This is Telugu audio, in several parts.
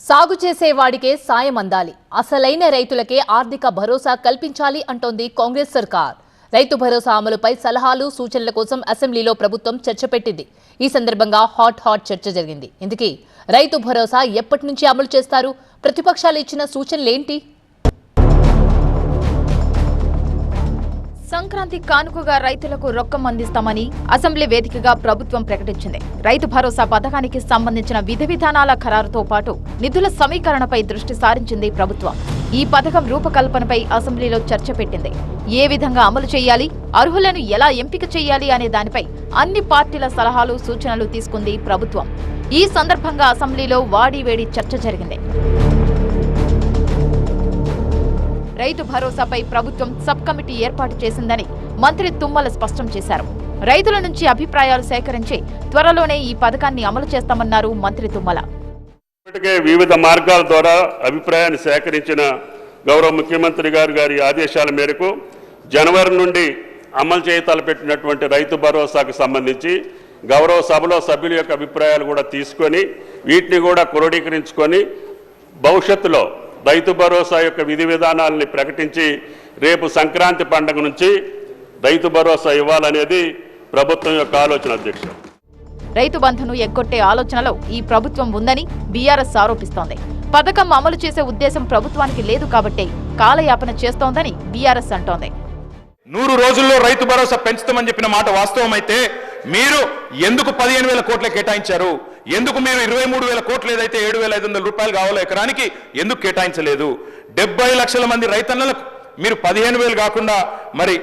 సాగు చేసేవాడికే సాయం అందాలి, అసలైన రైతులకే ఆర్థిక భరోసా కల్పించాలి అంటోంది కాంగ్రెస్ సర్కార్. రైతు భరోసా అమలుపై సలహాలు సూచనల కోసం అసెంబ్లీలో ప్రభుత్వం చర్చ పెట్టింది. ఈ సందర్భంగా హాట్ చర్చ జరిగింది. ఇందుకే రైతు భరోసా ఎప్పటి నుంచి అమలు చేస్తారు, ప్రతిపక్షాలు ఇచ్చిన సూచనలేంటి? సంక్రాంతి కానుకగా రైతులకు రొక్కం అందిస్తామని అసెంబ్లీ వేదికగా ప్రభుత్వం ప్రకటించింది. రైతు భరోసా పథకానికి సంబంధించిన విధి విధానాల ఖరారుతో పాటు నిధుల సమీకరణపై దృష్టి సారించింది ప్రభుత్వం. ఈ పథకం రూపకల్పనపై అసెంబ్లీలో చర్చ పెట్టింది. ఏ విధంగా అమలు చేయాలి, అర్హులను ఎలా ఎంపిక చేయాలి అనే దానిపై అన్ని పార్టీల సలహాలు సూచనలు తీసుకుంది ప్రభుత్వం. ఈ సందర్భంగా అసెంబ్లీలో వాడివేడి చర్చ జరిగింది. రైతు భరోసాపై ప్రభుత్వం సబ్ కమిటీ ఏర్పాటు చేసిందని మంత్రి తుమ్మల స్పష్టం చేశారు. రైతుల నుంచి అభిప్రాయాలు సేకరించి త్వరలోనే ఈ పథకాన్ని అమలు చేస్తామన్నారు మంత్రి తుమ్మల. ఇప్పటికే వివిధ మార్గాల ద్వారా అభిప్రాయాన్ని సేకరించిన గౌరవ ముఖ్యమంత్రి గారి ఆదేశాల మేరకు జనవరి నుండి అమలు చేయతలపెట్టినటువంటి రైతు భరోసాకు సంబంధించి గౌరవ సభలో సభ్యుల యొక్క అభిప్రాయాలు కూడా తీసుకొని వీటిని కూడా క్రోడీకరించుకొని భవిష్యత్తులో రైతు భరోసా యొక్క విధి విధానాలని ప్రకటించి రేపు సంక్రాంతి పండుగ నుంచి రైతు భరోసా ఇవ్వాలనేది ప్రభుత్వం యొక్క ఆలోచన. అధ్యక్ష, రైతు బంధును ఎగ్గొట్టే ఆలోచనలో ఈ ప్రభుత్వం ఉందని బీఆర్ఎస్ ఆరోపిస్తోంది. పథకం అమలు చేసే ఉద్దేశం ప్రభుత్వానికి లేదు కాబట్టి కాలయాపన చేస్తోందని బీఆర్ఎస్ అంటోంది. 100 రోజుల్లో రైతు భరోసా పెంచుతామని చెప్పిన మాట వాస్తవమైతే మీరు ఎందుకు 15,000 కోట్లు కేటాయించారు? ఎందుకు మీరు 23,000 కోట్లు ఏదైతే 7,500 రూపాయలు కావాలో ఎకరానికి ఎందుకు కేటాయించలేదు? 70 లక్షల మంది రైతన్నలకు మీరు 15,000 కాకుండా మరి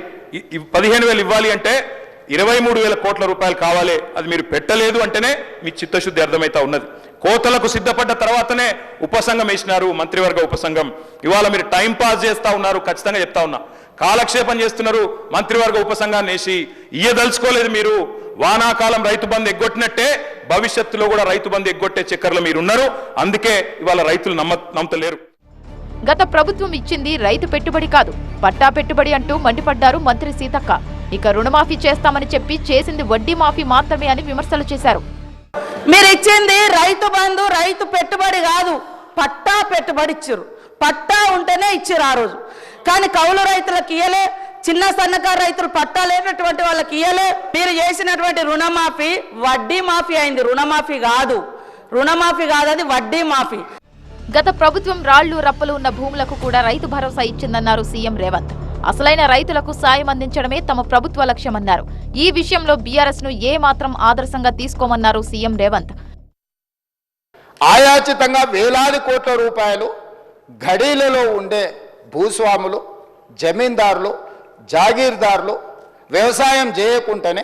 15,000 ఇవ్వాలి అంటే 23,000 కోట్ల రూపాయలు కావాలి. అది మీరు పెట్టలేదు అంటేనే మీ చిత్తశుద్ధి అర్థమైతా ఉన్నది. కోతలకు సిద్ధపడ్డ తర్వాతనే ఉపసంఘం వేసినారు, మంత్రివర్గ ఉపసంఘం. ఇవాళ మీరు టైం పాస్ చేస్తా ఉన్నారు, ఖచ్చితంగా చెప్తా ఉన్నా. కాలక్షేపం చేస్తున్నారు, మంత్రివర్గ ఉపసంఘాన్ని వేసి ఇయ్యదలుచుకోలేదు. మీరు వానాకాలం రైతు బంధు ఎగ్గొట్టినట్టే భవిష్యత్తులో కూడా రైతు బంధు ఎగ్గొట్టే చక్కర్లో మీరున్నారు. అందుకే ఇవాళ రైతులు నమ్మతలేరు. గత ప్రభుత్వం ఇచ్చింది రైతు పెట్టుబడి కాదు, పట్టా పెట్టుబడి అంటూ మండిపడ్డారు మంత్రి సీతక్క. ఇక రుణమాఫీ చేస్తామని చెప్పి చేసింది వడ్డీ మాఫీ మాత్రమే అని విమర్శలు చేశారు. మీరు ఇచ్చింది రైతు బంధు, రైతు పెట్టుబడి కాదు, పట్టా పెట్టుబడి ఇచ్చారు. పట్టా ఉంటేనే ఇచ్చారు ఆ రోజు. కానీ కౌలు రైతులకు ఇయ్యలే, చిన్న సన్నకారు రైతులు పట్టా లేనటువంటి వాళ్ళకి ఇయ్యలే. మీరు చేసినటువంటి రుణమాఫీ వడ్డీ మాఫీ అయింది, రుణమాఫీ కాదు. రుణమాఫీ కాదు, అది వడ్డీ మాఫీ. గత ప్రభుత్వం రాళ్లు రప్పలు ఉన్న భూములకు కూడా రైతు భరోసా ఇచ్చిందన్నారు సీఎం రేవంత్. అసలైన రైతులకు సాయం అందించడమే తమ ప్రభుత్వ లక్ష్యమన్నారు. ఈ విషయంలో బీఆర్ఎస్ ను ఏ మాత్రం ఆదర్శంగా తీసుకోమన్నారు సీఎం రేవంత్. ఆయాచితంగా వేలాది కోట్ల రూపాయలు గడీలలో ఉండే భూస్వాములు, జమీందారులు, జాగీర్దారులు వ్యవసాయం చేయకుండానే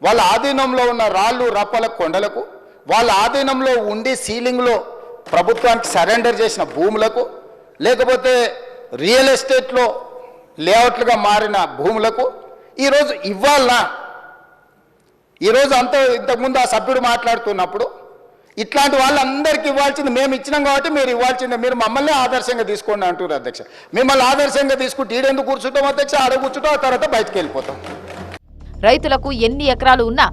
వాళ్ళ ఆధీనంలో ఉన్న రాళ్ళు రప్పల కొండలకు, వాళ్ళ ఆధీనంలో ఉండి సీలింగ్లో ప్రభుత్వానికి సరెండర్ చేసిన భూములకు, లేకపోతే రియల్ ఎస్టేట్లో లేఅవుట్లుగా మారిన భూములకు ఈరోజు ఇవ్వాలనా? ఈరోజు ఇంతకుముందు ఆ సభ్యుడు మాట్లాడుతున్నప్పుడు ఇట్లాంటి వాళ్ళందరికీ ఇవ్వాల్సింది మేము ఇచ్చినాం కాబట్టి మీరు ఇవ్వాల్సిందే, మీరు మమ్మల్ని ఆదర్శంగా తీసుకోండి అంటున్నారు అధ్యక్ష. మిమ్మల్ని ఆదర్శంగా తీసుకుంటే ఈడెందుకు కూర్చుంటాం అధ్యక్ష? ఆడ కూర్చుంటాం, ఆ తర్వాత బయటకు వెళ్ళిపోతాం. రైతులకు ఎన్ని ఎకరాలు ఉన్నా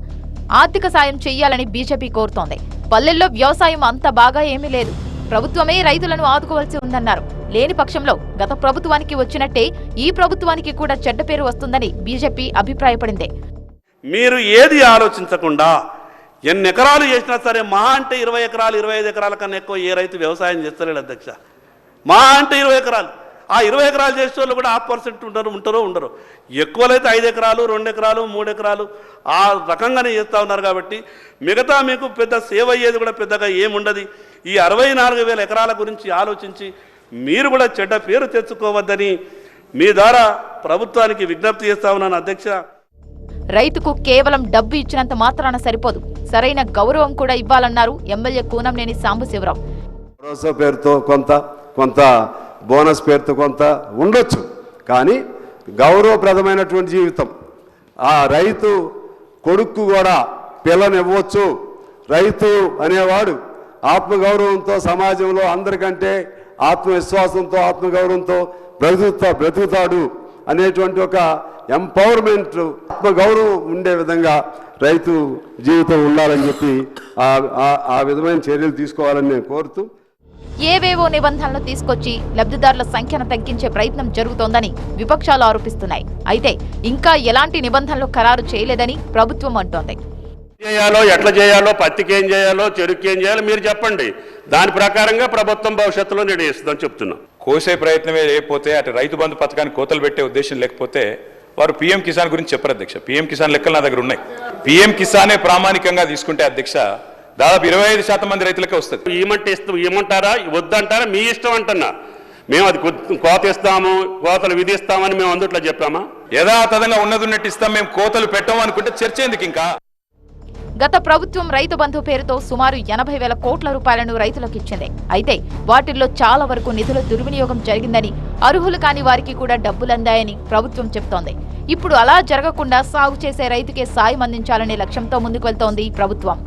ఆర్థిక సాయం చెయ్యాలని బీజేపీ కోరుతోంది. పల్లెల్లో వ్యవసాయం అంత బాగా ఏమీ లేదు, ప్రభుత్వమే రైతులను ఆదుకోవాల్సి ఉందన్నారు. లేని పక్షంలో గత ప్రభుత్వానికి వచ్చినట్టే ఈ ప్రభుత్వానికి కూడా చెడ్డ పేరు వస్తుందని బీజేపీ అభిప్రాయపడింది. మీరు ఏది ఆలోచించకుండా ఎన్ని ఎకరాలు చేసినా సరే మహా అంటే 20 ఎకరాలు 25 ఎకరాల కన్నా ఎక్కువ ఏ రైతు వ్యవసాయం చేస్తలేడు అధ్యక్ష. మహా అంటే 20 ఎకరాలు. ఆ 20 ఎకరాలు చేసే వాళ్ళు కూడా 1% ఉంటారో. ఎక్కువలైతే 5 ఎకరాలు 2 ఎకరాలు 3 ఎకరాలు ఆ రకంగానే చేస్తూ ఉన్నారు. కాబట్టి మిగతా మీకు పెద్ద సేవ అయ్యేది కూడా పెద్దగా ఏముండదు. ఈ 64,000 ఎకరాల గురించి ఆలోచించి మీరు కూడా చెడ్డ పేరు తెచ్చుకోవద్దని మీ ద్వారా ప్రభుత్వానికి విజ్ఞప్తి చేస్తా ఉన్నాను అధ్యక్ష. రైతుకు కేవలం డబ్బు ఇచ్చినంత మాత్రాన సరిపోదు, సరైన గౌరవం కూడా ఇవ్వాలన్నారు ఎమ్మెల్యే కూనంనేని సాంబశివరావు. భరోసా పేరుతో కొంత బోనస్ పేరుతో కొంత ఉండొచ్చు, కానీ గౌరవప్రదమైనటువంటి జీవితం ఆ రైతు కొడుకు కూడా పిల్లనివ్వచ్చు. రైతు అనేవాడు ఆత్మగౌరవంతో సమాజంలో అందరికంటే ఆత్మవిశ్వాసంతో ఆత్మగౌరవంతో బ్రతుకుతాడు అనేటువంటి ఒక ఎంపవర్మెంట్, ఆత్మగౌరవం ఉండే విధంగా రైతు జీవితం ఉండాలని చెప్పి ఆ విధమైన చర్యలు తీసుకోవాలని నేను కోరుతూ ఏవేవో నిబంధనలు తీసుకొచ్చి లబ్ధిదారుల సంఖ్యను తగ్గించే ప్రయత్నం జరుగుతోందని విపక్షాలు ఆరోపిస్తున్నాయి. అయితే ఇంకా ఎలాంటి నిబంధనలు ఖరారు చేయలేదని ప్రభుత్వం అంటోంది. చేయాలో ఎట్లా చేయాలో, పత్తికి ఏం చేయాలో, చెరుకు ఏం చేయాలో మీరు చెప్పండి. దాని ప్రకారంగా ప్రభుత్వం భవిష్యత్తులో నిర్ణయిస్తుందని చెప్తున్నాం. కోసే ప్రయత్నమే లేకపోతే అటు రైతు బంధు పథకానికి కోతలు పెట్టే ఉద్దేశం లేకపోతే వారు పీఎం కిసాన్ గురించి చెప్పరు అధ్యక్ష. పీఎం కిసాన్ లెక్కలు నా దగ్గర ఉన్నాయి. పీఎం కిసానే ప్రామాణికంగా తీసుకుంటే అధ్యక్ష దాదాపు 25% మంది రైతులకే వస్తుంది. ఇవ్వమంటారా వద్దంటారా మీ ఇష్టం అంటున్నా. మేము అది కోత ఇస్తాము, కోతలు విధిస్తామని మేము అందుట్లో చెప్పామా? యథాతథంగా ఉన్నట్టు ఇస్తాం, మేము కోతలు పెట్టాము అనుకుంటే చర్చ ఎందుకు ఇంకా? గత ప్రభుత్వం రైతు బంధు పేరుతో సుమారు 80,000 కోట్ల రూపాయలను రైతులకు ఇచ్చింది. అయితే వాటిల్లో చాలా వరకు నిధుల దుర్వినియోగం జరిగిందని, అర్హులు కాని వారికి కూడా డబ్బులందాయని ప్రభుత్వం చెప్తోంది. ఇప్పుడు అలా జరగకుండా సాగు చేసే రైతుకే సాయం అందించాలనే లక్ష్యంతో ముందుకు వెళ్తోంది ప్రభుత్వం.